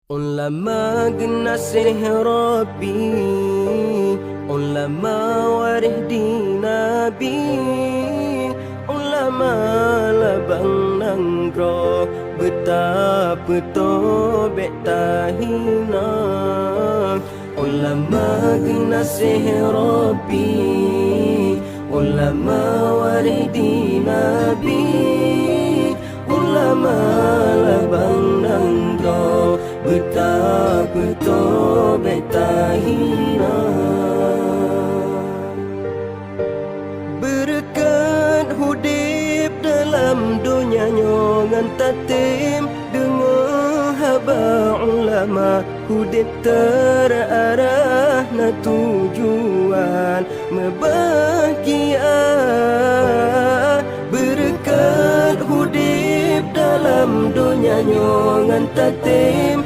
Ulama genasih Rabbi, ulama warih di Nabi, ulama labang nanggro betapa tobek tahina. Ulama genasih Rabbi, ulama warih di Nabi, ulama labang nanggro betapa tobek tahina. Berkat hudib dalam dunia ngan tatim, dengar haba ulama hudib terarah na tujuan membahagia. Berkat hudib dalam dunia ngan tatim,